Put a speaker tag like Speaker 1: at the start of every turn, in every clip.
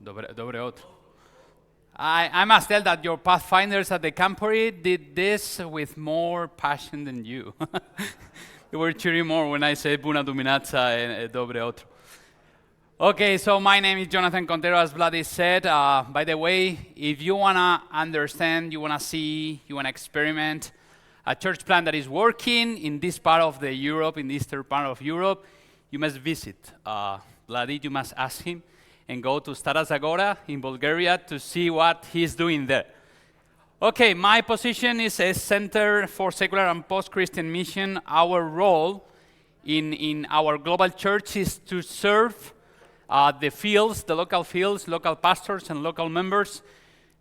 Speaker 1: Dobre otro. I must tell that your pathfinders at the Campori did this with more passion than you. They were cheering more when I said Buna Dominazza and Dobre otro. Okay, so my name is Jonathan Contero, as Vladis said. By the way, if you want to understand, you want to see, you want to experiment a church plant that is working in this part of the Europe, in the eastern part of Europe, you must visit Vladis, you must ask him, and go to Stara Zagora in Bulgaria to see what he's doing there. Okay, my position is a Center for Secular and Post-Christian Mission. Our role in our global church is to serve the fields, the local fields, local pastors and local members,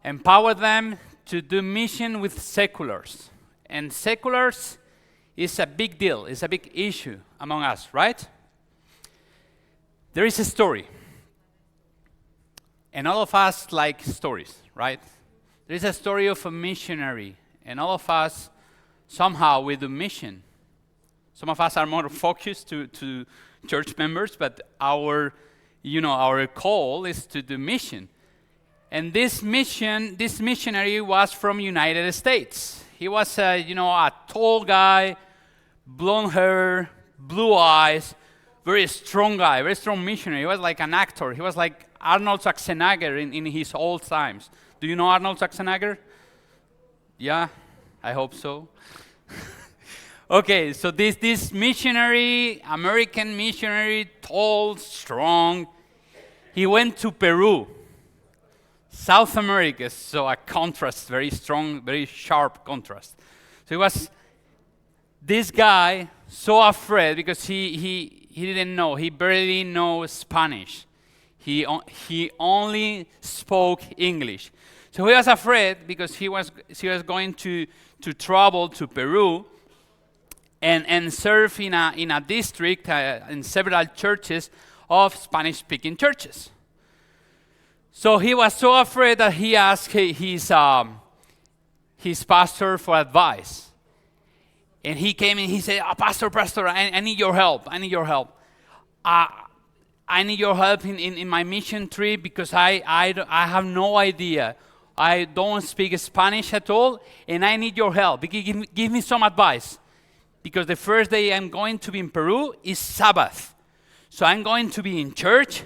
Speaker 1: empower them to do mission with seculars. And seculars is a big deal, it's a big issue among us, right? There is a story. And all of us like stories, right? There is a story of a missionary, and all of us, somehow, we do mission. Some of us are more focused to church members, but our call is to do mission. And this missionary was from United States. He was a tall guy, blonde hair, blue eyes, very strong guy, very strong missionary. He was like an actor. He was like Arnold Schwarzenegger in his old times. Do you know Arnold Schwarzenegger? Yeah, I hope so. Okay, so this missionary, American missionary, tall, strong, he went to Peru, South America, so a contrast, very strong, very sharp contrast. So he was, this guy, so afraid because he didn't know, he barely knows Spanish. He only spoke English. So he was afraid because he was going to travel to Peru and serve in a district in several churches of Spanish-speaking churches. So he was so afraid that he asked his pastor for advice. And he came and he said, Pastor, I need your help. I need your help. I need your help in my mission trip because I have no idea. I don't speak Spanish at all, and I need your help. Give me some advice. Because the first day I'm going to be in Peru is Sabbath. So I'm going to be in church,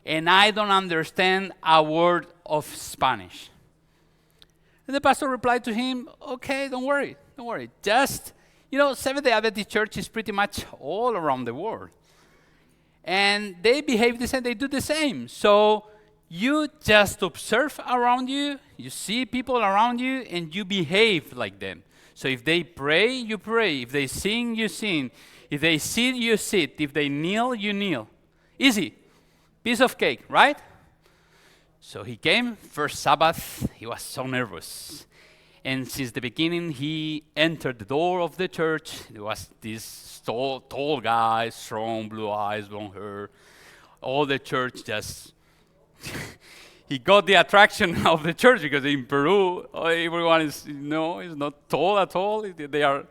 Speaker 1: and I don't understand a word of Spanish. And the pastor replied to him, okay, don't worry. Just, Seventh-day Adventist Church is pretty much all around the world. And they behave the same, they do the same. So you just observe around you, you see people around you, and you behave like them. So if they pray, you pray. If they sing, you sing. If they sit, you sit. If they kneel, you kneel. Easy. Piece of cake, right? So he came, first Sabbath, he was so nervous. And since the beginning, he entered the door of the church. There was this tall guy, strong, blue eyes, blonde hair. All the church just... he got the attraction of the church because in Peru, everyone is not tall at all. They are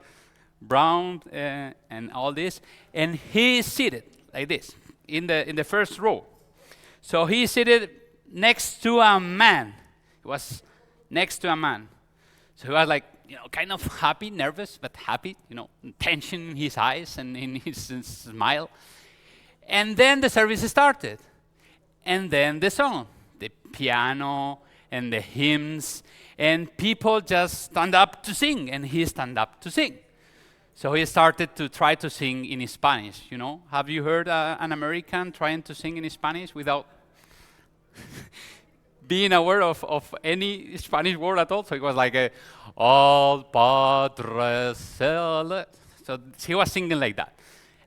Speaker 1: brown and all this. And he is seated like this in the first row. So he is seated next to a man. He was next to a man. So he was like, kind of happy, nervous, but happy, tension in his eyes and in his smile. And then the service started. And then the song, the piano and the hymns, and people just stand up to sing, and he stand up to sing. So he started to try to sing in Spanish, Have you heard an American trying to sing in Spanish without being aware of any Spanish word at all? So it was like, Al Padre Celeste. So he was singing like that.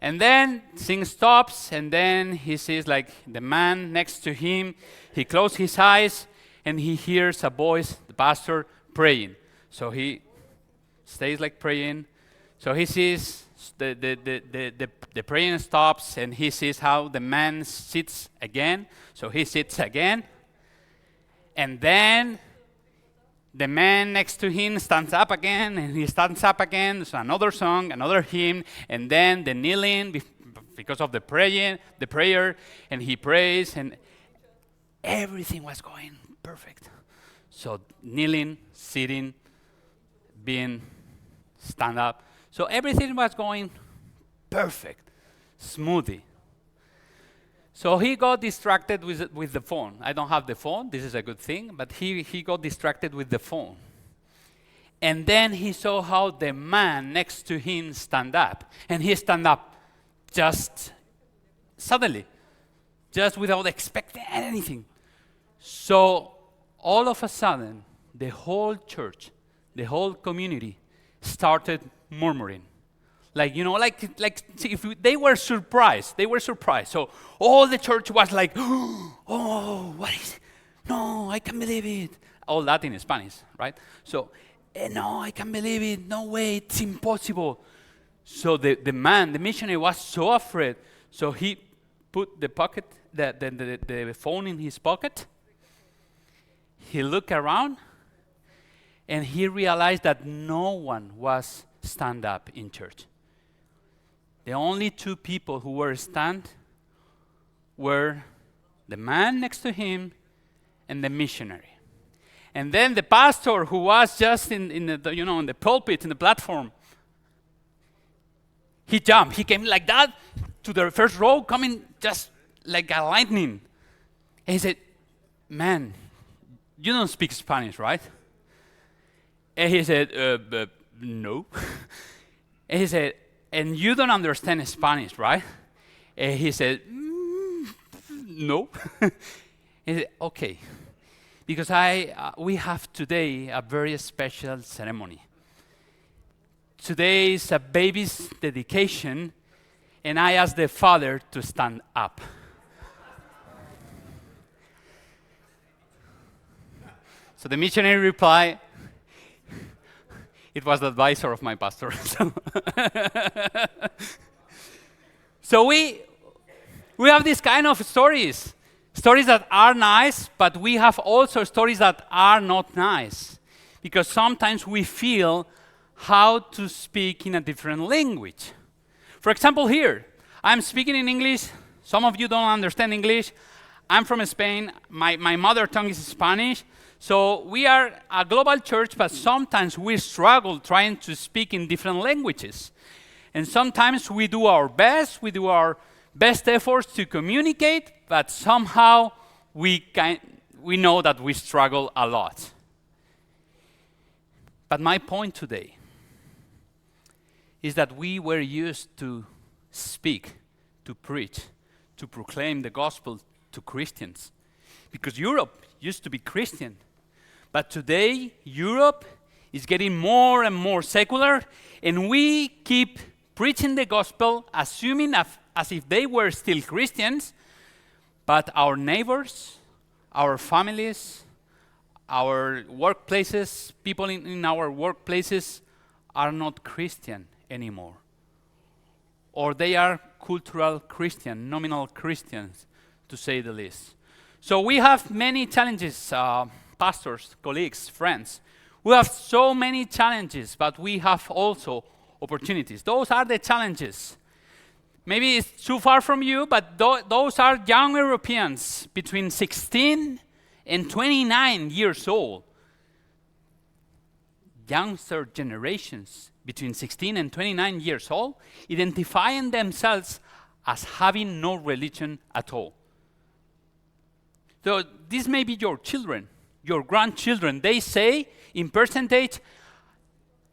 Speaker 1: And then sing stops, and then he sees like the man next to him. He closes his eyes, and he hears a voice, the pastor, praying. So he stays like praying. So he sees the praying stops, and he sees how the man sits again. So he sits again. And then the man next to him stands up again, and he stands up again. There's another song, another hymn, and then the kneeling because of the prayer, and he prays, and everything was going perfect. So kneeling, sitting, being stand up. So everything was going perfect, smoothly. So he got distracted with the phone. I don't have the phone. This is a good thing. But he got distracted with the phone. And then he saw how the man next to him stand up. And he stand up just suddenly, just without expecting anything. So all of a sudden, the whole church, the whole community started murmuring. Like they were surprised. They were surprised. So all the church was like, oh, what is it? No, I can't believe it. All that in Spanish, right? So, no, I can't believe it. No way, it's impossible. So the missionary was so afraid. So he put the phone in his pocket. He looked around, and he realized that no one was stand up in church. The only two people who were stand were the man next to him and the missionary. And then the pastor, who was just in the pulpit, in the platform, he jumped. He came like that to the first row, coming just like a lightning. And he said, "Man, you don't speak Spanish, right?" And he said, "No." And he said, "And you don't understand Spanish, right?" And he said, "No." He said, "Okay, because we have today a very special ceremony. Today is a baby's dedication, and I asked the father to stand up." So the missionary replied, it was the advisor of my pastor. So we have this kind of stories that are nice, but we have also stories that are not nice, because sometimes we feel how to speak in a different language. For example, here, I'm speaking in English. Some of you don't understand English. I'm from Spain. My mother tongue is Spanish. So we are a global church, but sometimes we struggle trying to speak in different languages. And sometimes we do our best efforts to communicate, but somehow we know that we struggle a lot. But my point today is that we were used to speak, to preach, to proclaim the gospel to Christians. Because Europe used to be Christian. But today, Europe is getting more and more secular, and we keep preaching the gospel, assuming as if they were still Christians, but our neighbors, our families, our workplaces, people in our workplaces are not Christian anymore. Or they are cultural Christian, nominal Christians, to say the least. So we have many challenges, pastors, colleagues, friends. We have so many challenges, but we have also opportunities. Those are the challenges. Maybe it's too far from you, but those are young Europeans between 16 and 29 years old. Youngster generations between 16 and 29 years old, identifying themselves as having no religion at all. So this may be your children, your grandchildren. They say, in percentage,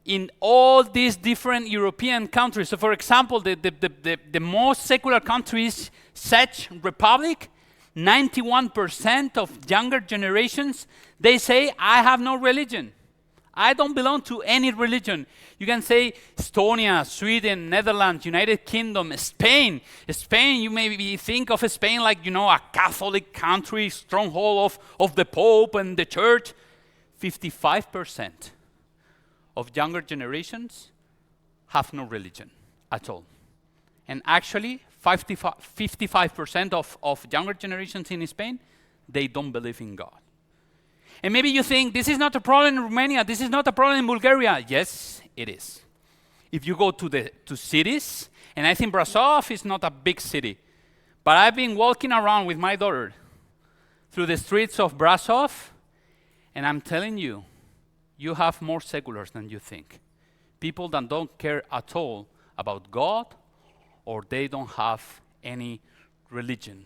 Speaker 1: in all these different European countries. So for example, the most secular countries, Czech Republic, 91% of younger generations, they say, I have no religion. I don't belong to any religion. You can say Estonia, Sweden, Netherlands, United Kingdom, Spain. Spain, you maybe think of Spain like, a Catholic country, stronghold of the Pope and the church. 55% of younger generations have no religion at all. And actually, 55% of younger generations in Spain, they don't believe in God. And maybe you think, this is not a problem in Romania, this is not a problem in Bulgaria. Yes, it is. If you go to cities And I think Brasov is not a big city. But I've been walking around with my daughter through the streets of Brasov, and I'm telling you, you have more seculars than you think. People that don't care at all about God, or they don't have any religion.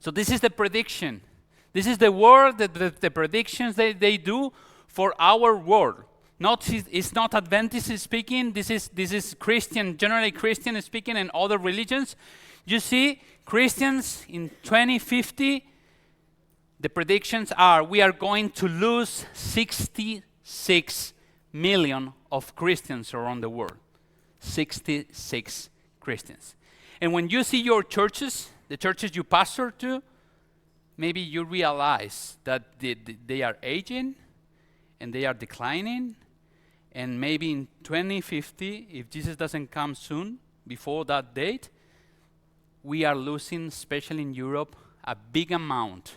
Speaker 1: So this is the prediction. This is the word, the predictions they do for our world. It's not Adventist speaking, this is Christian, generally Christian speaking, and other religions. You see, Christians in 2050, the predictions are we are going to lose 66 million of Christians around the world. 66 Christians. And when you see your churches, the churches you pastor to, maybe you realize that they are aging and they are declining. And maybe in 2050, if Jesus doesn't come soon, before that date, we are losing, especially in Europe, a big amount,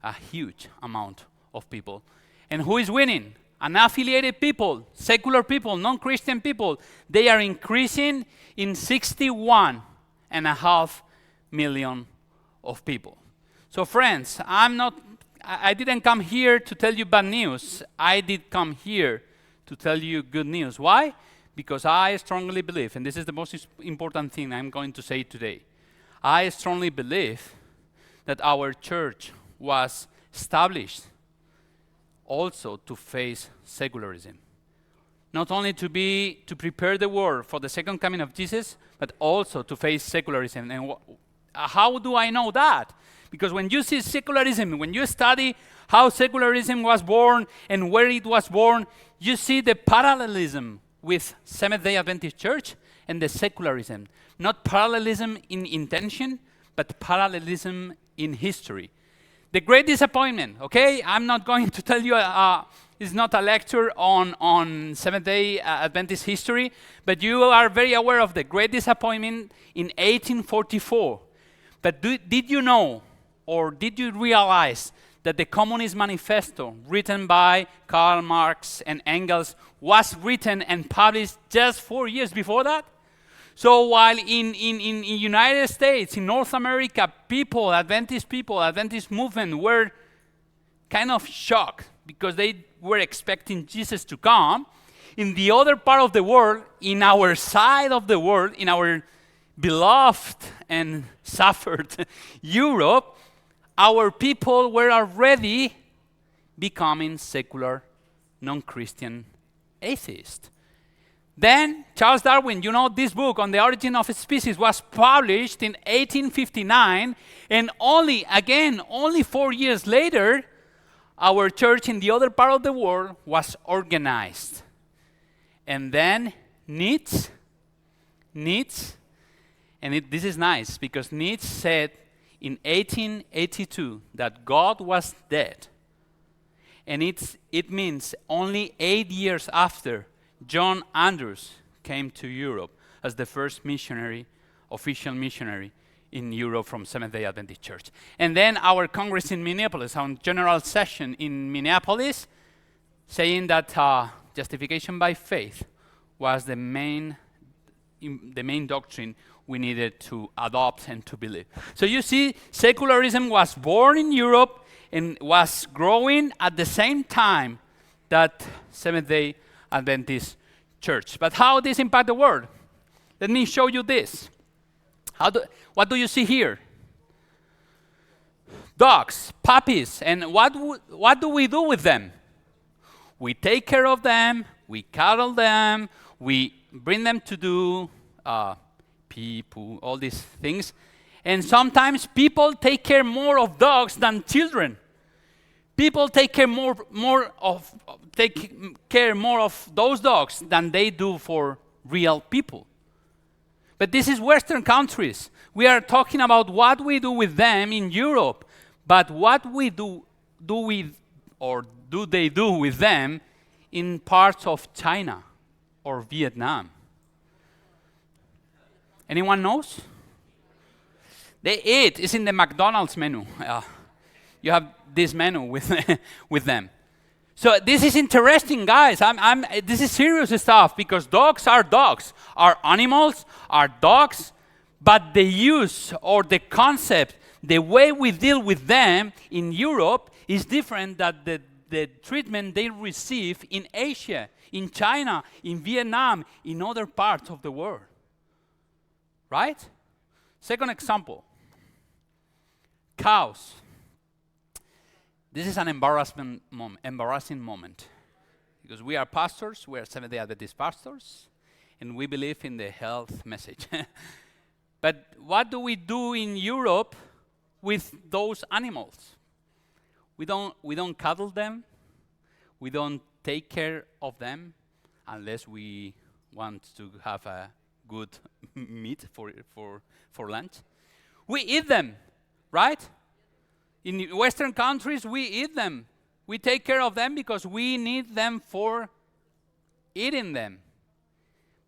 Speaker 1: a huge amount of people. And who is winning? Unaffiliated people, secular people, non-Christian people. They are increasing in 61.5 million of people. So friends, I didn't come here to tell you bad news. I did come here to tell you good news. Why? Because I strongly believe, and this is the most important thing I'm going to say today, I strongly believe that our church was established also to face secularism. Not only to prepare the world for the second coming of Jesus, but also to face secularism. And how do I know that? Because when you see secularism, when you study how secularism was born and where it was born, you see the parallelism with Seventh-day Adventist Church and the secularism. Not parallelism in intention, but parallelism in history. The great disappointment, okay? I'm not going to tell you, it's not a lecture on Seventh-day Adventist history, but you are very aware of the great disappointment in 1844. But did you know, or did you realize that the Communist Manifesto, written by Karl Marx and Engels, was written and published just 4 years before that? So while in United States, in North America, Adventist movement were kind of shocked because they were expecting Jesus to come, in the other part of the world, in our side of the world, in our beloved and suffered Europe, our people were already becoming secular, non-Christian atheists. Then Charles Darwin, you know, this book on the origin of species was published in 1859, and only 4 years later, our church in the other part of the world was organized. And then Nietzsche, and this is nice because Nietzsche said in 1882 that God was dead. And it means only 8 years after John Andrews came to Europe as the first official missionary in Europe from Seventh-day Adventist Church. And then our Congress in Minneapolis, our general session in Minneapolis, saying that justification by faith was the main doctrine we needed to adopt and to believe. So you see, secularism was born in Europe and was growing at the same time that Seventh-day Adventist Church. But how this impact the world? Let me show you this. What do you see here? Dogs, puppies, and what do we do with them? We take care of them, we cuddle them, we bring them to do pee, poo, all these things. And sometimes people take care more of dogs than children. People take care more of those dogs than they do for real people. But this is Western countries. We are talking about what we do with them in Europe, but what we do they do with them in parts of China or Vietnam? Anyone knows? They eat. It's in the McDonald's menu. You have this menu with them. So this is interesting, guys. This is serious stuff because dogs, are animals, are dogs, but the use or the concept, the way we deal with them in Europe is different than the treatment they receive in Asia, in China, in Vietnam, in other parts of the world. Right? Second example, cows. This is an embarrassing moment because we are pastors, we are Seventh-day Adventist pastors, and we believe in the health message. But what do we do in Europe with those animals? We don't cuddle them, we don't take care of them unless we want to have a good meat for lunch. We eat them, right? In Western countries, we eat them. We take care of them because we need them for eating them.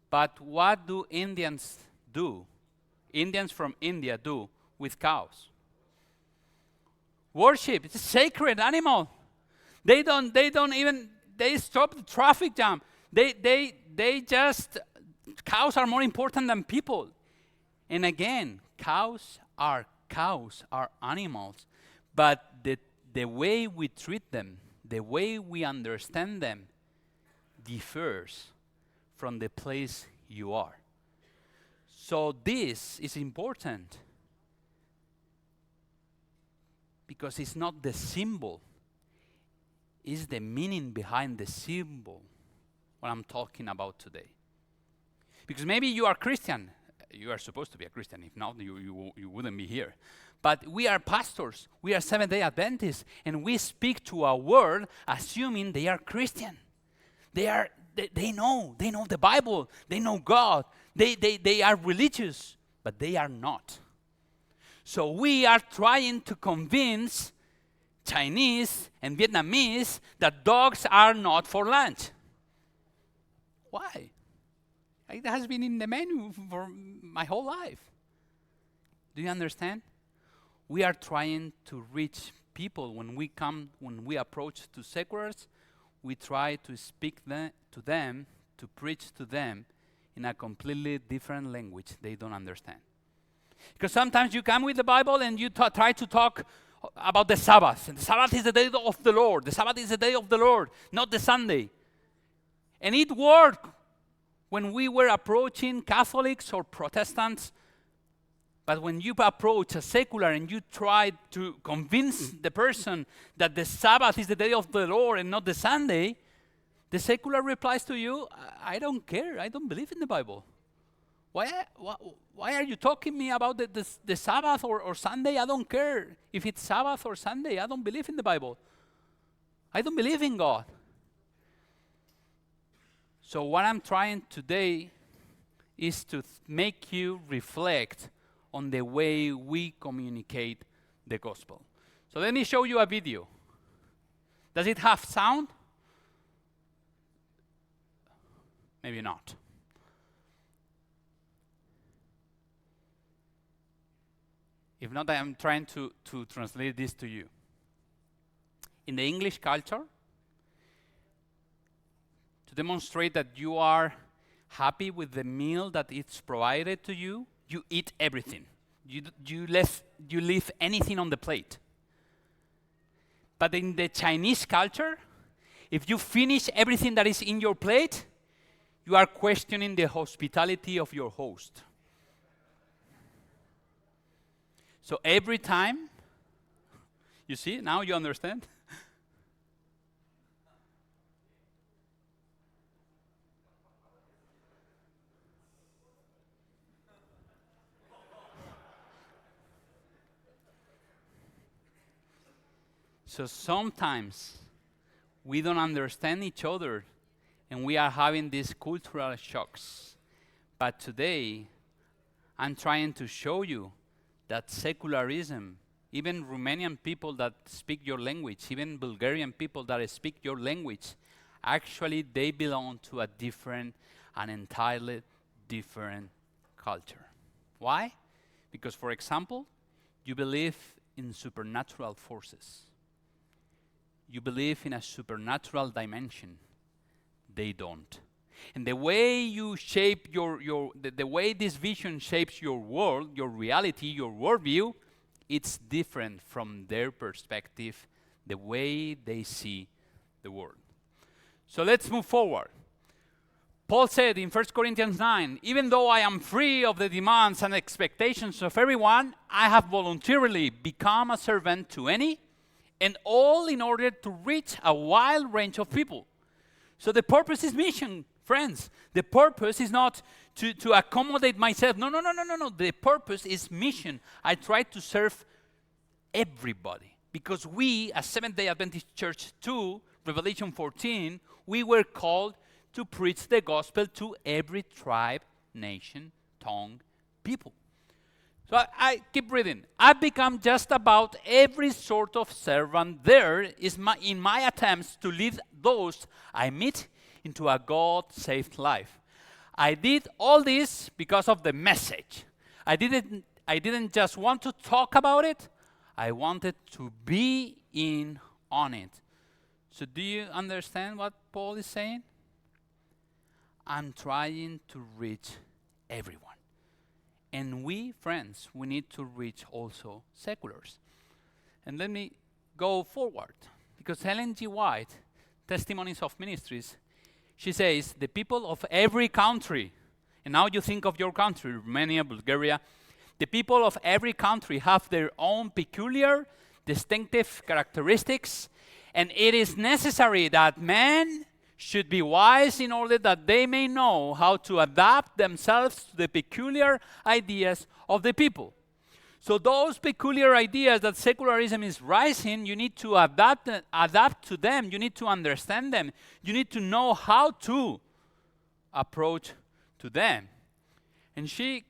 Speaker 1: But what do Indians do? Indians from India do with cows? Worship. It's a sacred animal. They stop the traffic jam. Cows are more important than people. And again, cows are animals. But the way we treat them, the way we understand them, differs from the place you are. So this is important because it's not the symbol, it's the meaning behind the symbol, what I'm talking about today. Because maybe you are Christian. You are supposed to be a Christian. If not, you wouldn't be here. But we are pastors. We are Seventh-day Adventists. And we speak to a world assuming they are Christian. They know the Bible. They know God. They are religious. But they are not. So we are trying to convince Chinese and Vietnamese that dogs are not for lunch. Why? It has been in the menu for my whole life. Do you understand? We are trying to reach people. When we approach to seculars, we try to speak to them, to preach to them in a completely different language they don't understand. Because sometimes you come with the Bible and you try to talk about the Sabbath. And the Sabbath is the day of the Lord. The Sabbath is the day of the Lord, not the Sunday. And it worked when we were approaching Catholics or Protestants. But when you approach a secular and you try to convince the person that the Sabbath is the day of the Lord and not the Sunday, the secular replies to you, I don't care, I don't believe in the Bible. Why are you talking to me about the Sabbath or Sunday? I don't care if it's Sabbath or Sunday. I don't believe in the Bible. I don't believe in God. So what I'm trying today is to make you reflect on the way we communicate the gospel. So let me show you a video. Does it have sound? Maybe not. If not, I am trying to translate this to you. In the English culture, to demonstrate that you are happy with the meal that it's provided to you, you eat everything. You leave anything on the plate. But in the Chinese culture, if you finish everything that is in your plate, you are questioning the hospitality of your host. So every time, you see, now you understand? So sometimes we don't understand each other and we are having these cultural shocks. But today, I'm trying to show you that secularism, even Romanian people that speak your language, even Bulgarian people that speak your language, actually they belong to an entirely different culture. Why? Because, for example, you believe in supernatural forces. You believe in a supernatural dimension. They don't. And the way you shape the way this vision shapes your world, your reality, your worldview, it's different from their perspective, the way they see the world. So let's move forward. Paul said in 1 Corinthians 9, even though I am free of the demands and expectations of everyone, I have voluntarily become a servant to any and all in order to reach a wide range of people. So the purpose is mission, friends. The purpose is not to accommodate myself. No. The purpose is mission. I try to serve everybody. Because we, as Seventh-day Adventist Church 2, Revelation 14, we were called to preach the gospel to every tribe, nation, tongue, people. So I keep reading. I've become just about every sort of servant there is in my attempts to lead those I meet into a God-saved life. I did all this because of the message. I didn't just want to talk about it. I wanted to be in on it. So do you understand what Paul is saying? I'm trying to reach everyone. And we, friends, we need to reach also seculars. And let me go forward. Because Ellen G. White, Testimonies of Ministries, she says, the people of every country, and now you think of your country, Romania, Bulgaria, the people of every country have their own peculiar, distinctive characteristics, and it is necessary that men should be wise in order that they may know how to adapt themselves to the peculiar ideas of the people. So those peculiar ideas that secularism is rising, you need to adapt to them. You need to understand them. You need to know how to approach to them. And she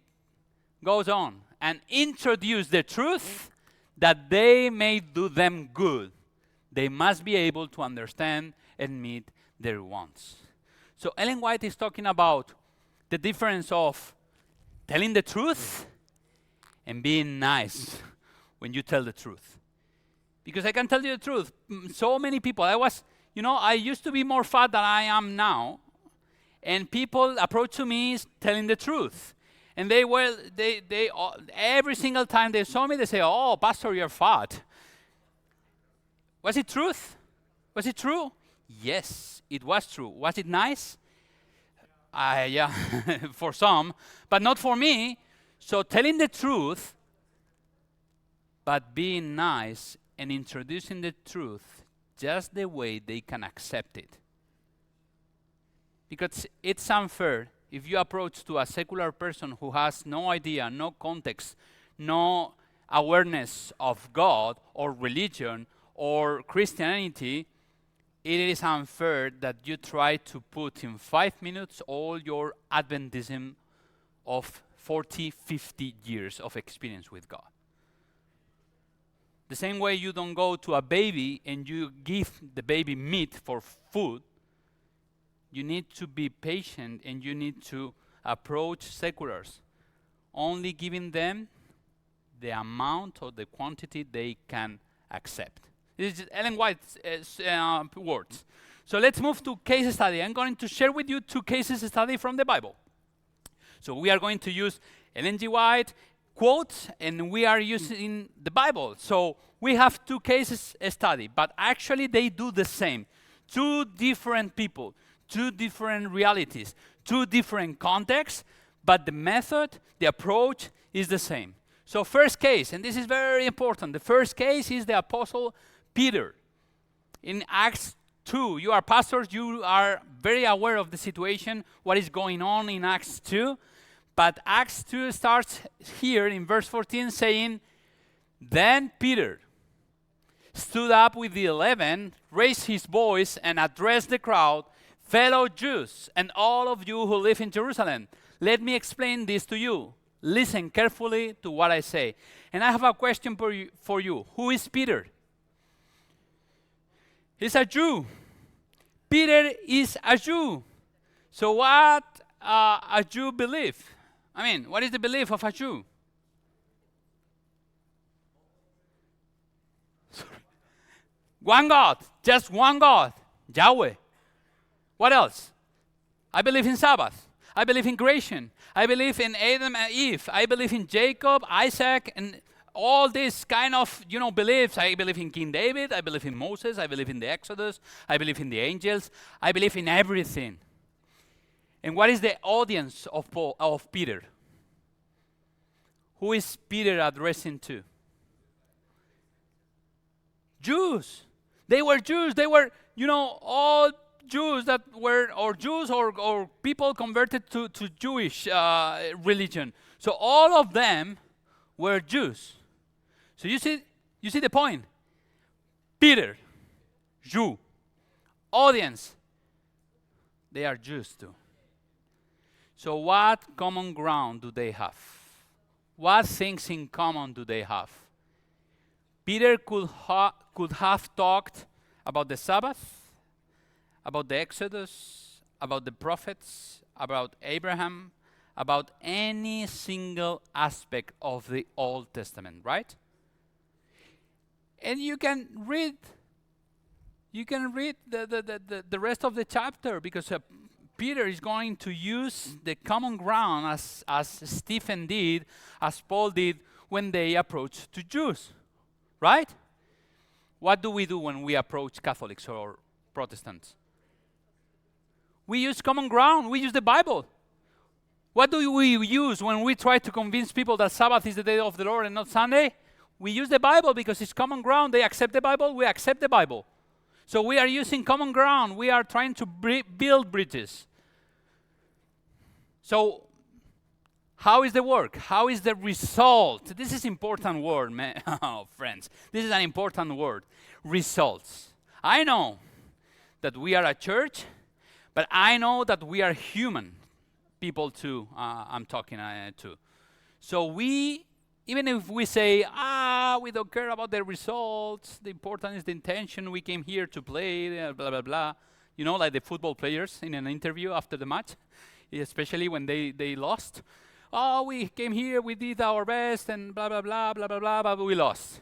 Speaker 1: goes on and introduce the truth that they may do them good. They must be able to understand and meet their wants. So Ellen White is talking about the difference of telling the truth and being nice when you tell the truth. Because I can tell you the truth, so many people, I used to be more fat than I am now, and people approach to me telling the truth. And they every single time they saw me, they say, "Oh, Pastor, you're fat." Was it truth? Was it true? Yes, it was true. Was it nice? Yeah, for some, but not for me. So telling the truth, but being nice and introducing the truth just the way they can accept it. Because it's unfair if you approach to a secular person who has no idea, no context, no awareness of God or religion or Christianity. It is unfair that you try to put in 5 minutes all your Adventism of 40, 50 years of experience with God. The same way you don't go to a baby and you give the baby meat for food, you need to be patient and you need to approach seculars, only giving them the amount or the quantity they can accept. This is Ellen White's words. So let's move to case study. I'm going to share with you 2 cases study from the Bible. So we are going to use Ellen G. White quotes, and we are using the Bible. So we have 2 cases study, but actually they do the same. 2 different people, 2 different realities, 2 different contexts, but the method, the approach is the same. So first case, and this is very important, the first case is the Apostle Peter. In Acts 2, you are pastors, you are very aware of the situation, what is going on in Acts 2. But Acts 2 starts here in verse 14 saying, then Peter stood up with the 11, raised his voice and addressed the crowd, fellow Jews and all of you who live in Jerusalem, let me explain this to you. Listen carefully to what I say. And I have a question for you. Who is Peter? He's a Jew. Peter is a Jew. So what a Jew believe? I mean, what is the belief of a Jew? One God, just one God, Yahweh. What else? I believe in Sabbath. I believe in creation. I believe in Adam and Eve. I believe in Jacob, Isaac, and all these kind of, beliefs. I believe in King David. I believe in Moses. I believe in the Exodus. I believe in the angels. I believe in everything. And what is the audience of Peter? Who is Peter addressing to? Jews. They were Jews. They were, all Jews that were, or Jews or people converted to Jewish religion. So all of them were Jews. So you see the point. Peter, Jew. Audience, they are Jews too. So what common ground do they have? What things in common do they have? Peter could have talked about the Sabbath, about the Exodus, about the prophets, about Abraham, about any single aspect of the Old Testament, right? And you can read the rest of the chapter, because Peter is going to use the common ground as Stephen did, as Paul did when they approached to Jews, right? What do we do when we approach Catholics or Protestants? We use common ground. We use the Bible. What do we use when we try to convince people that Sabbath is the day of the Lord and not Sunday? We use the Bible because it's common ground. They accept the Bible. We accept the Bible. So we are using common ground. We are trying to build bridges. So how is the work? How is the result? This is an important word, man. Oh, friends. This is an important word. Results. I know that we are a church, but I know that we are human people too. I'm talking to. So we, even if we say, we don't care about the results, the important is the intention, we came here to play, blah, blah, blah. Like the football players in an interview after the match, especially when they lost. We came here, we did our best, and blah, blah, blah, blah, blah, blah, but we lost.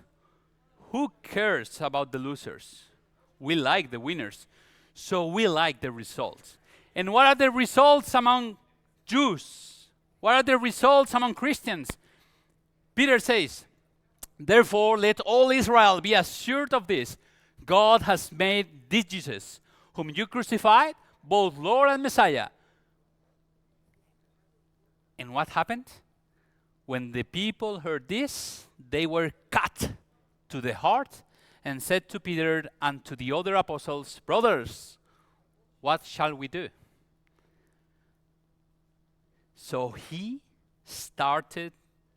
Speaker 1: Who cares about the losers? We like the winners. So we like the results. And what are the results among Jews? What are the results among Christians? Peter says, therefore, let all Israel be assured of this. God has made this Jesus, whom you crucified, both Lord and Messiah. And what happened? When the people heard this, they were cut to the heart and said to Peter and to the other apostles, brothers, what shall we do? So he started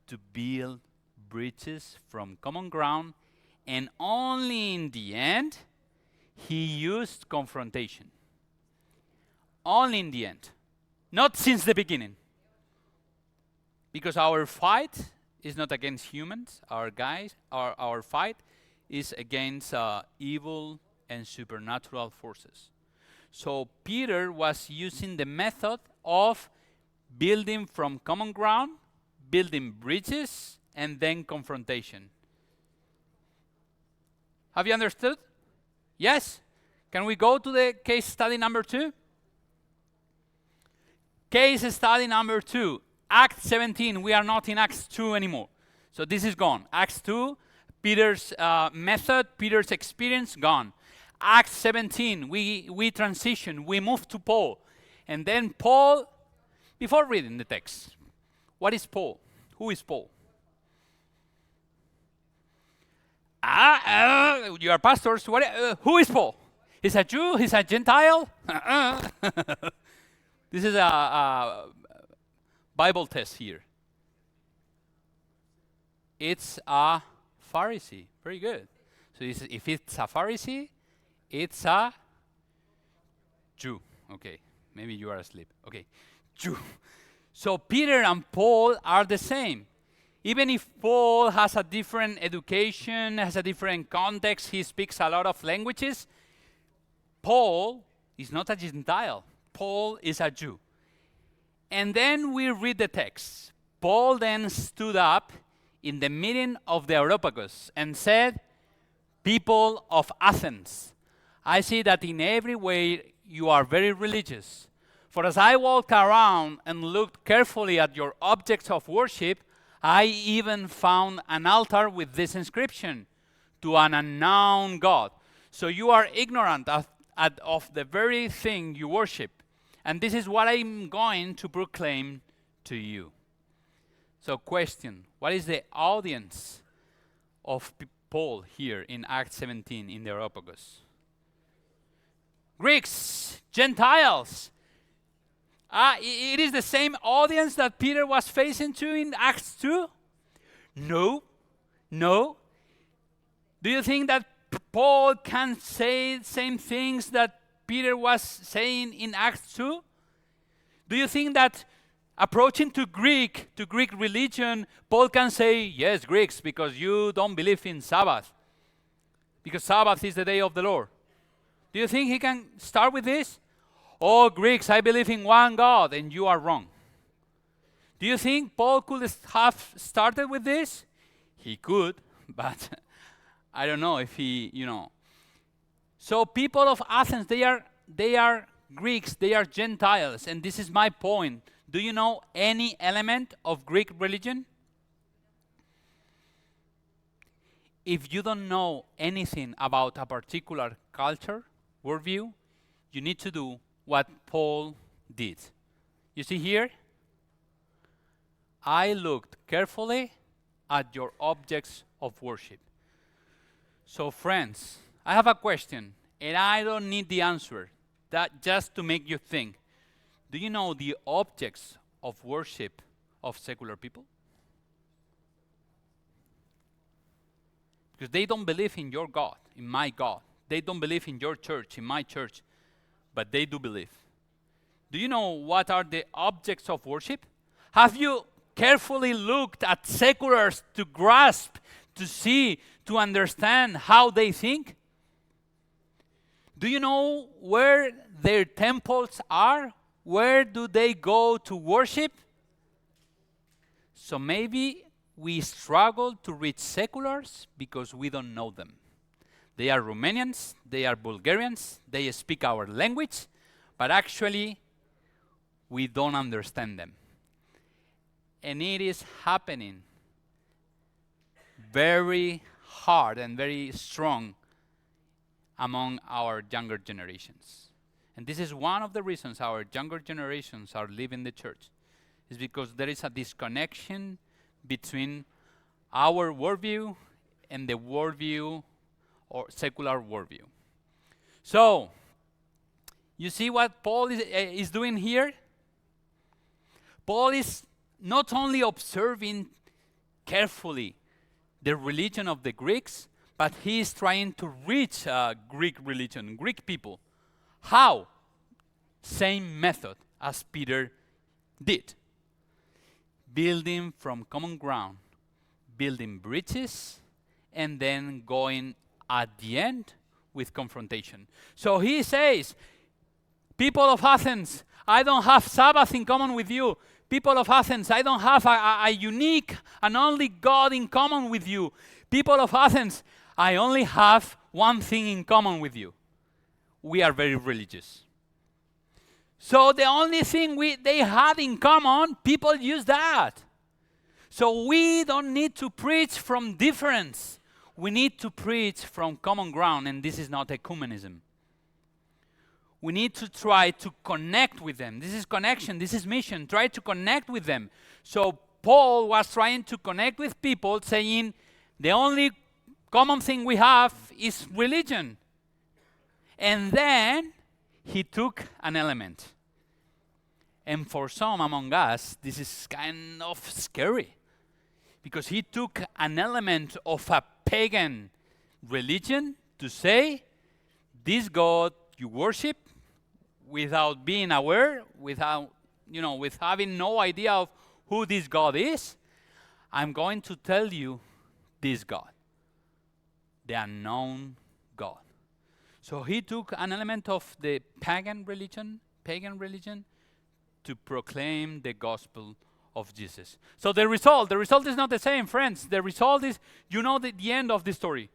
Speaker 1: to build bridges from common ground, and only in the end, he used confrontation. Only in the end. Not since the beginning. Because our fight is not against humans, our fight is against evil and supernatural forces. So Peter was using the method of building from common ground, building bridges, and then confrontation. Have you understood? Yes? Can we go to the case study number 2? Case study number 2. Acts 17. We are not in Acts 2 anymore. So this is gone. Acts 2, Peter's method, Peter's experience, gone. Acts 17, we transition. We move to Paul. And then Paul, before reading the text, what is Paul? Who is Paul? You are pastors. Who is Paul? He's a Jew? He's a Gentile? This is a Bible test here. It's a Pharisee. Very good. So if it's a Pharisee, it's a Jew. Okay. Maybe you are asleep. Okay. Jew. So Peter and Paul are the same. Even if Paul has a different education, has a different context, he speaks a lot of languages, Paul is not a Gentile. Paul is a Jew. And then we read the text. Paul then stood up in the meeting of the Areopagus and said, People of Athens, I see that in every way you are very religious. For as I walked around and looked carefully at your objects of worship, I even found an altar with this inscription, to an unknown God. So you are ignorant of the very thing you worship. And this is what I'm going to proclaim to you. So question, what is the audience of Paul here in Acts 17 in the Areopagus? Greeks, Gentiles. It is the same audience that Peter was facing to in Acts 2? No. Do you think that Paul can say the same things that Peter was saying in Acts 2? Do you think that approaching to Greek religion, Paul can say, yes, Greeks, because you don't believe in Sabbath, because Sabbath is the day of the Lord? Do you think he can start with this? Oh, Greeks, I believe in one God, and you are wrong. Do you think Paul could have started with this? He could, but I don't know if he, So people of Athens, they are Greeks, they are Gentiles, and this is my point. Do you know any element of Greek religion? If you don't know anything about a particular culture, worldview, you need to do what Paul did. You see here? I looked carefully at your objects of worship. So friends, I have a question, and I don't need the answer, that just to make you think. Do you know the objects of worship of secular people? Because they don't believe in your God, in my God. They don't believe in your church, in my church, but they do believe. Do you know what are the objects of worship? Have you carefully looked at seculars to grasp, to see, to understand how they think? Do you know where their temples are? Where do they go to worship? So maybe we struggle to reach seculars because we don't know them. They are Romanians, they are Bulgarians, they speak our language, but actually we don't understand them. And it is happening very hard and very strong among our younger generations. And this is one of the reasons our younger generations are leaving the church, is because there is a disconnection between our worldview and the worldview or secular worldview. So, you see what Paul is doing here? Paul is not only observing carefully the religion of the Greeks, but he is trying to reach Greek religion, Greek people. How? Same method as Peter did. Building from common ground, building bridges, and then going at the end with confrontation. So he says, people of Athens, I don't have Sabbath in common with you. People of Athens, I don't have a unique and only God in common with you. People of Athens, I only have one thing in common with you. We are very religious. So the only thing they had in common, people use that. So we don't need to preach from difference. We need to preach from common ground, and this is not ecumenism. We need to try to connect with them. This is connection, this is mission. Try to connect with them. So Paul was trying to connect with people, saying the only common thing we have is religion. And then he took an element. And for some among us, this is kind of scary, because he took an element of a pagan religion to say, this God you worship, without being aware, with having no idea of who this God is, I'm going to tell you this God, the unknown God. So he took an element of the pagan religion, to proclaim the gospel of Jesus. So the result is not the same, friends. The result is, the end of the story.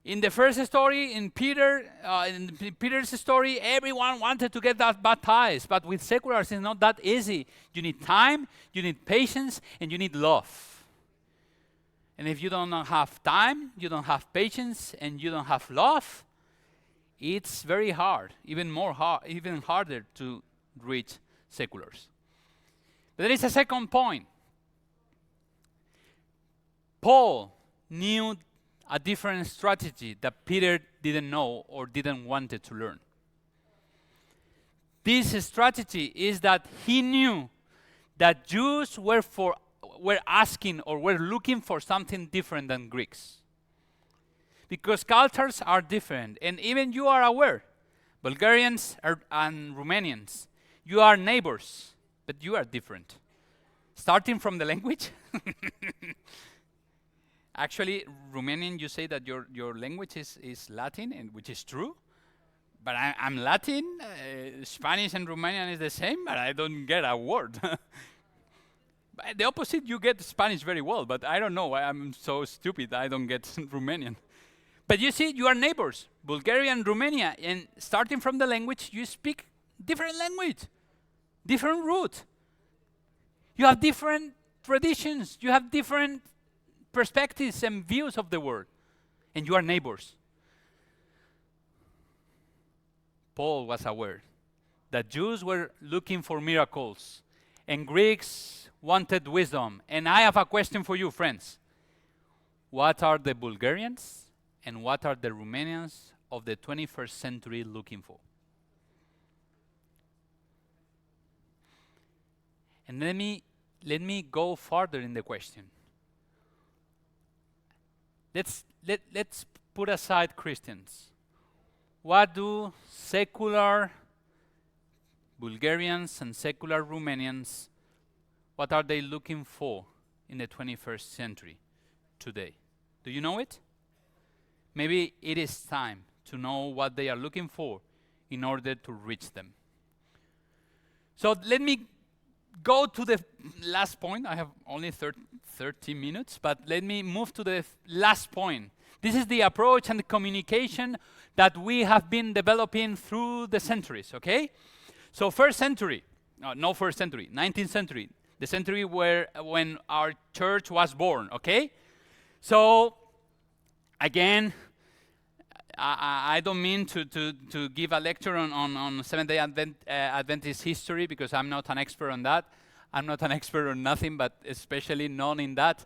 Speaker 1: In the first story, in Peter's story, everyone wanted to get that baptized. But with seculars, it's not that easy. You need time, you need patience, and you need love. And if you don't have time, you don't have patience, and you don't have love, it's very hard, even harder to reach seculars. But there is a second point. Paul knew a different strategy that Peter didn't know or didn't want to learn. This strategy is that he knew that Jews were asking or were looking for something different than Greeks. Because cultures are different, and even you are aware, Bulgarians and Romanians, you are neighbors, but you are different. Starting from the language. Actually, Romanian, you say that your language is Latin, and which is true. But I'm Latin, Spanish and Romanian is the same, but I don't get a word. But the opposite, you get Spanish very well, but I don't know, I'm so stupid, I don't get Romanian. But you see, you are neighbors, Bulgaria and Romania, and starting from the language, you speak different language, different root. You have different traditions, you have different perspectives and views of the world, and you are neighbors. Paul was aware that Jews were looking for miracles, and Greeks wanted wisdom. And I have a question for you, friends. What are the Bulgarians and what are the Romanians of the 21st century looking for? And let me go further in the question. Let's put aside Christians. What do secular Bulgarians and secular Romanians, what are they looking for in the 21st century today? Do you know it? Maybe it is time to know what they are looking for in order to reach them. So let me go to the last point. I have only 30 minutes, but let me move to the last point. This is the approach and the communication that we have been developing through the centuries, okay? So 19th century, the century when our church was born, okay? So, again, I don't mean to give a lecture on Seventh-day Adventist history because I'm not an expert on that. I'm not an expert on nothing, but especially none in that.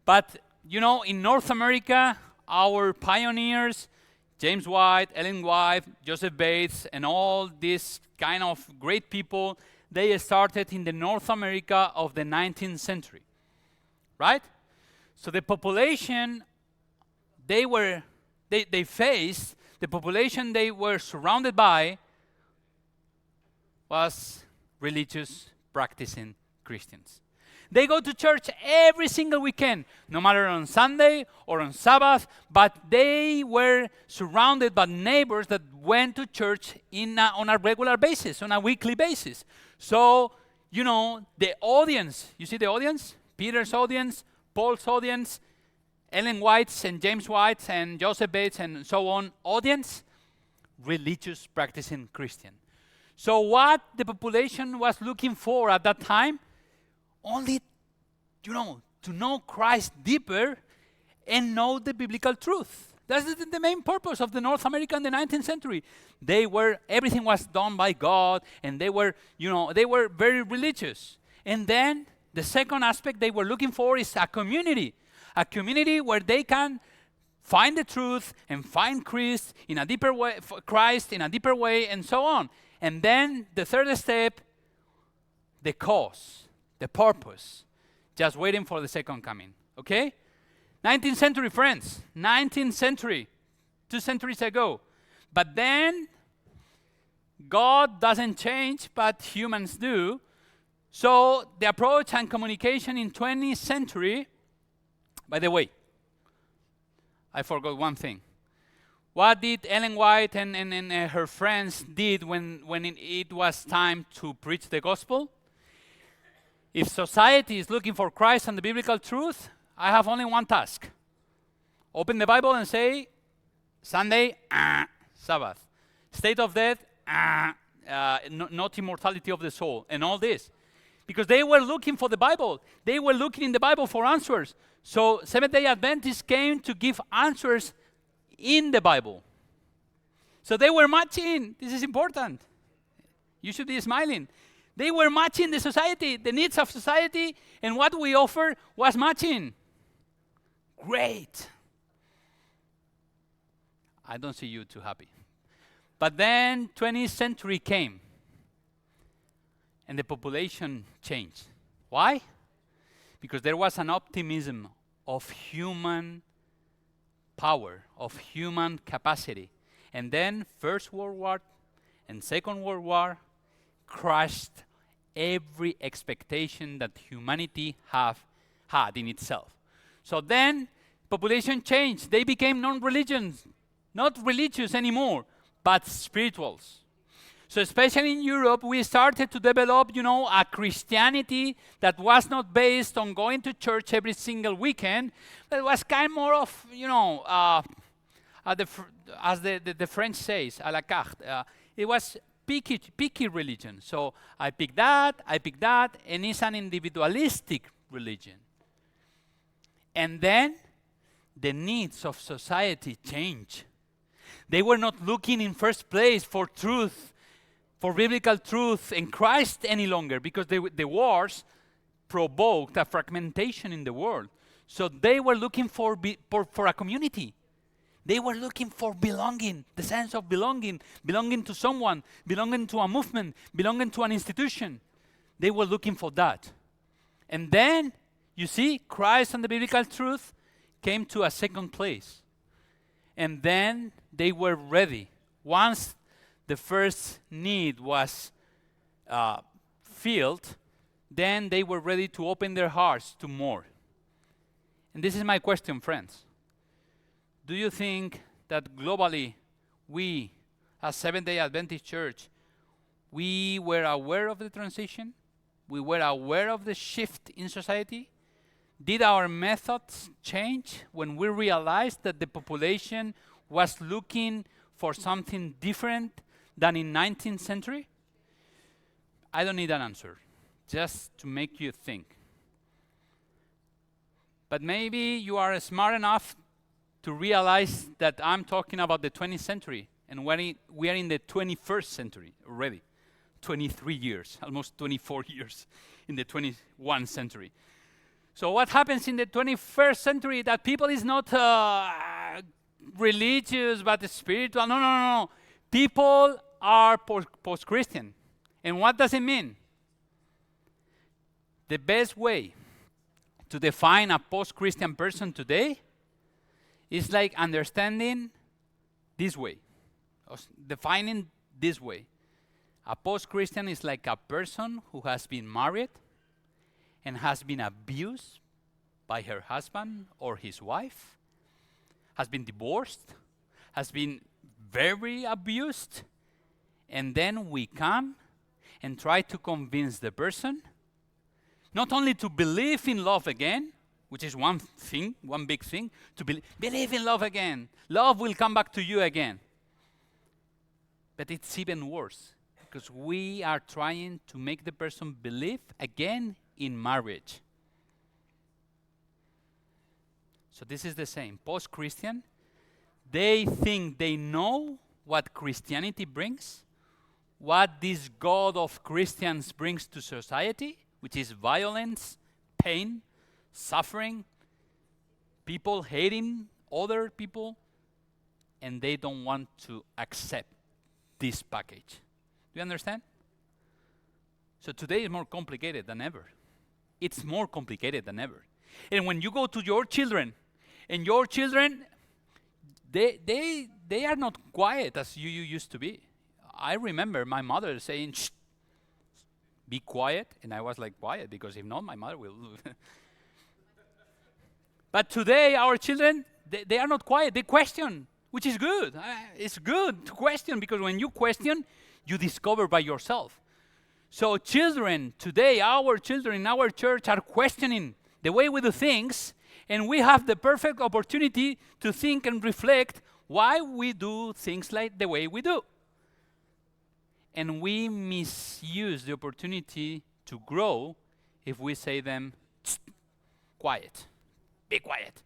Speaker 1: But, you know, in North America, our pioneers, James White, Ellen White, Joseph Bates, and all these kind of great people, they started in the North America of the 19th century, right? So the population they faced, the population they were surrounded by was religious, practicing Christians. They go to church every single weekend, no matter on Sunday or on Sabbath, but they were surrounded by neighbors that went to church on a regular basis, on a weekly basis. So, you know, the audience, you see the audience? Peter's audience, Paul's audience, Ellen White's and James White's and Joseph Bates and so on, audience, religious, practicing Christian. So what the population was looking for at that time, only, you know, to know Christ deeper and know the biblical truth. That's the main purpose of the North America in the 19th century. Everything was done by God, and they were very religious. And then the second aspect they were looking for is a community where they can find the truth and find Christ in a deeper way, and so on. And then the third step, the cause, the purpose, just waiting for the second coming, okay? 19th century, friends, 19th century, 2 centuries ago. But then, God doesn't change, but humans do. So, the approach and communication in 20th century, by the way, I forgot one thing. What did Ellen White and her friends did when it was time to preach the gospel? If society is looking for Christ and the biblical truth, I have only one task. Open the Bible and say, Sunday, Sabbath. State of death, not immortality of the soul, and all this. Because they were looking for the Bible. They were looking in the Bible for answers. So Seventh-day Adventists came to give answers in the Bible. So they were matching. This is important. You should be smiling. They were matching the society, the needs of society, and what we offer was matching. Great. I don't see you too happy. But then 20th century came, and the population changed. Why? Because there was an optimism of human power, of human capacity. And then First World War and Second World War crushed every expectation that humanity had in itself. So then population changed. They became non-religions, not religious anymore, but spirituals. So especially in Europe, we started to develop, a Christianity that was not based on going to church every single weekend, but was kind more of, as the French says, à la carte. It was picky religion. So I pick that, and it's an individualistic religion. And then the needs of society change. They were not looking in first place for truth, for biblical truth in Christ any longer, because the wars provoked a fragmentation in the world. So they were looking for a community. They were looking for belonging, the sense of belonging to someone, belonging to a movement, belonging to an institution. They were looking for that. And then, you see, Christ and the biblical truth came to a second place. And then they were ready. Once the first need was filled, then they were ready to open their hearts to more. And this is my question, friends. Do you think that globally, we, as Seventh-day Adventist Church, we were aware of the transition? We were aware of the shift in society? Did our methods change when we realized that the population was looking for something different than in 19th century? I don't need an answer, just to make you think. But maybe you are smart enough to realize that I'm talking about the 20th century, and we are in the 21st century already. 23 years, almost 24 years in the 21st century. So what happens in the 21st century? That people is not religious but spiritual. No. People are post-Christian. And what does it mean? The best way to define a post-Christian person today is like understanding this way, defining this way. A post-Christian is like a person who has been married and has been abused by her husband or his wife, has been divorced, has been very abused, and then we come and try to convince the person not only to believe in love again, which is one thing, one big thing, to believe in love again. Love will come back to you again. But it's even worse, because we are trying to make the person believe again in marriage. So this is the same. Post-Christian, they think they know what Christianity brings, what this God of Christians brings to society, which is violence, pain, suffering, people hating other people, and they don't want to accept this package. Do you understand? So today is more complicated than ever. It's more complicated than ever. And when you go to your children, and your children, they are not quiet as you used to be. I remember my mother saying, "Shh, be quiet," and I was like, quiet, because if not, my mother will. But today, our children, they are not quiet. They question, which is good. It's good to question, because when you question, you discover by yourself. So children today, our children in our church are questioning the way we do things, and we have the perfect opportunity to think and reflect why we do things like the way we do. And we misuse the opportunity to grow if we say them, quiet, be quiet.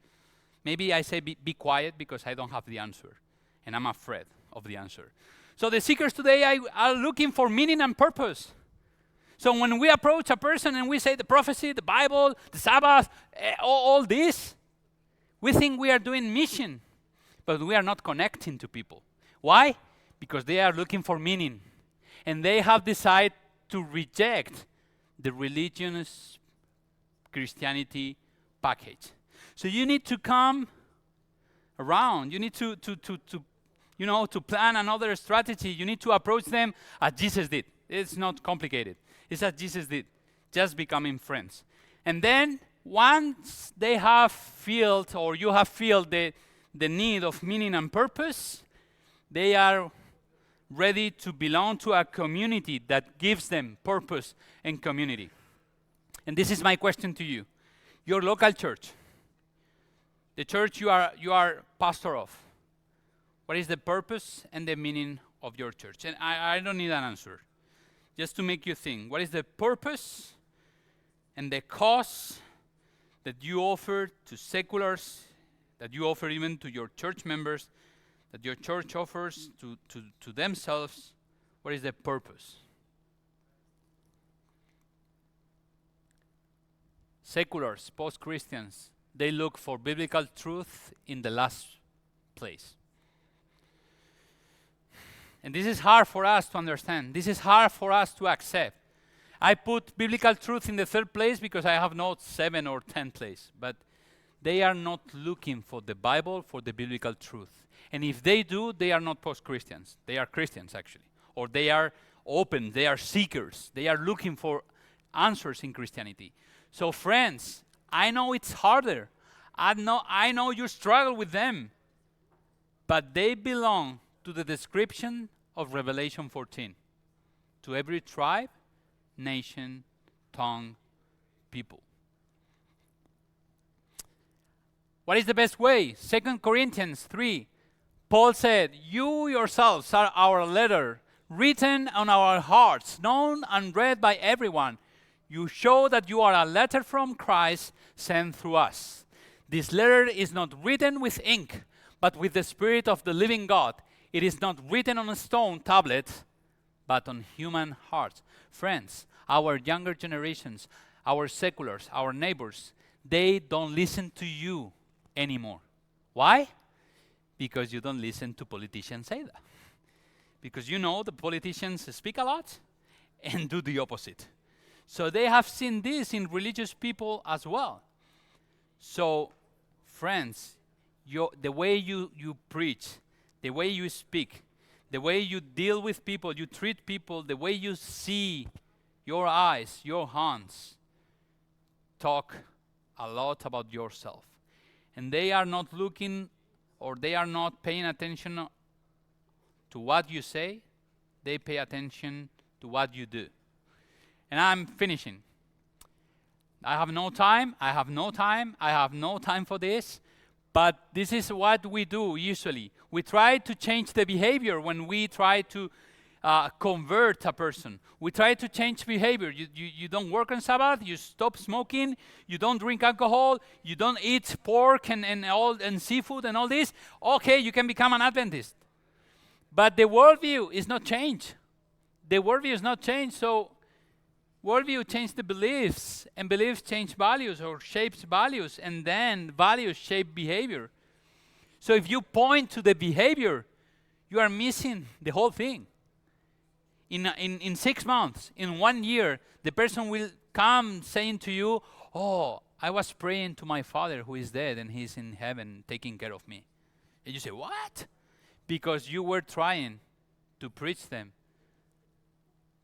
Speaker 1: Maybe I say be quiet because I don't have the answer, and I'm afraid of the answer. So the seekers today are looking for meaning and purpose. So when we approach a person and we say the prophecy, the Bible, the Sabbath, all this, we think we are doing mission, but we are not connecting to people. Why? Because they are looking for meaning, and they have decided to reject the religious Christianity package. So you need to come around. You need to plan another strategy. You need to approach them as Jesus did. It's not complicated. It's as Jesus did, just becoming friends. And then once they have felt, or you have felt the need of meaning and purpose, they are ready to belong to a community that gives them purpose and community. And this is my question to you. Your local church, the church you are pastor of, what is the purpose and the meaning of your church? And I don't need an answer. Just to make you think, what is the purpose and the cause that you offer to seculars, that you offer even to your church members, that your church offers to themselves? What is the purpose? Seculars, post-Christians, they look for biblical truth in the last place. And this is hard for us to understand. This is hard for us to accept. I put biblical truth in the third place because I have not 7 or 10 place. But they are not looking for the Bible, for the biblical truth. And if they do, they are not post-Christians. They are Christians, actually. Or they are open, they are seekers. They are looking for answers in Christianity. So friends, I know it's harder. I know you struggle with them. But they belong to the description of Revelation 14. To every tribe, nation, tongue, people. What is the best way? 2 Corinthians 3. Paul said, "You yourselves are our letter, written on our hearts, known and read by everyone. You show that you are a letter from Christ sent through us. This letter is not written with ink, but with the Spirit of the living God. It is not written on a stone tablet, but on human hearts." Friends, our younger generations, our seculars, our neighbors, they don't listen to you anymore. Why? Because you don't listen to politicians either. Because you know the politicians speak a lot and do the opposite. So they have seen this in religious people as well. So, friends, the way you preach, the way you speak, the way you deal with people, you treat people, the way you see, your eyes, your hands, talk a lot about yourself. And they are not looking, or they are not paying attention to what you say. They pay attention to what you do. And I'm finishing. I have no time for this. But this is what we do usually. We try to change the behavior when we try to convert a person. We try to change behavior. You don't work on Sabbath, you stop smoking, you don't drink alcohol, you don't eat pork and seafood and all this. Okay, you can become an Adventist. But the worldview is not changed. The worldview is not changed, so worldview changes the beliefs, and beliefs change values or shapes values, and then values shape behavior. So if you point to the behavior, you are missing the whole thing. In 6 months, in 1 year, the person will come saying to you, "Oh, I was praying to my father who is dead and he's in heaven taking care of me." And you say, "What?" Because you were trying to preach them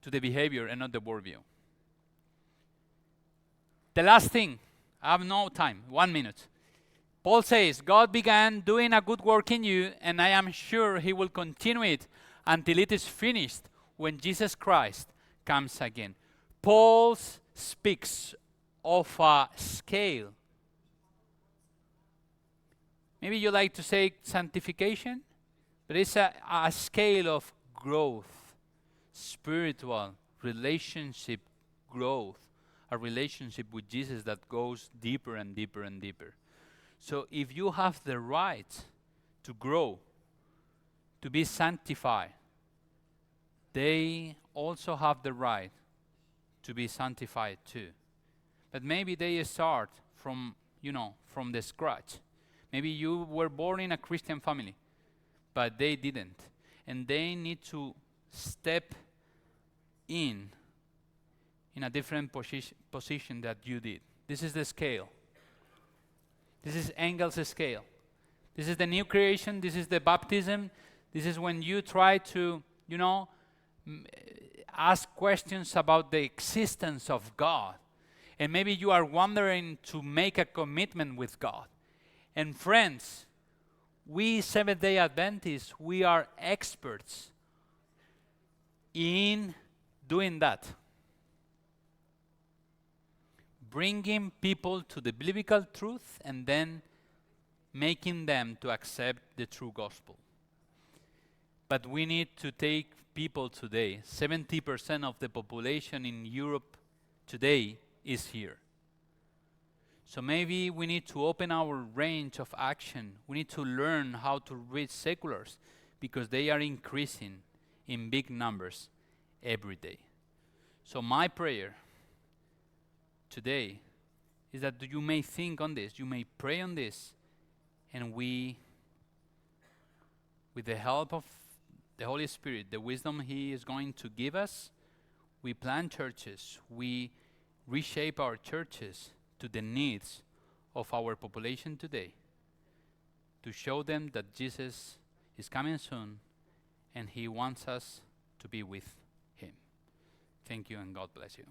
Speaker 1: to the behavior and not the worldview. The last thing, I have no time, 1 minute. Paul says, "God began doing a good work in you, and I am sure he will continue it until it is finished when Jesus Christ comes again." Paul speaks of a scale. Maybe you like to say sanctification. But it's a scale of growth, spiritual relationship growth, a relationship with Jesus that goes deeper and deeper and deeper. So if you have the right to grow, to be sanctified, they also have the right to be sanctified too. But maybe they start from, from the scratch. Maybe you were born in a Christian family, but they didn't. And they need to step in a different position that you did. This is the scale. This is Engels' scale. This is the new creation. This is the baptism. This is when you try to, ask questions about the existence of God. And maybe you are wondering to make a commitment with God. And friends, we Seventh-day Adventists, we are experts in doing that. Bringing people to the biblical truth and then making them to accept the true gospel. But we need to take people today. 70% of the population in Europe today is here. So maybe we need to open our range of action. We need to learn how to reach seculars because they are increasing in big numbers every day. So my prayer today is that you may think on this, you may pray on this, and we, with the help of the Holy Spirit, the wisdom He is going to give us, we plant churches, we reshape our churches to the needs of our population today, to show them that Jesus is coming soon and He wants us to be with Him. Thank you and God bless you.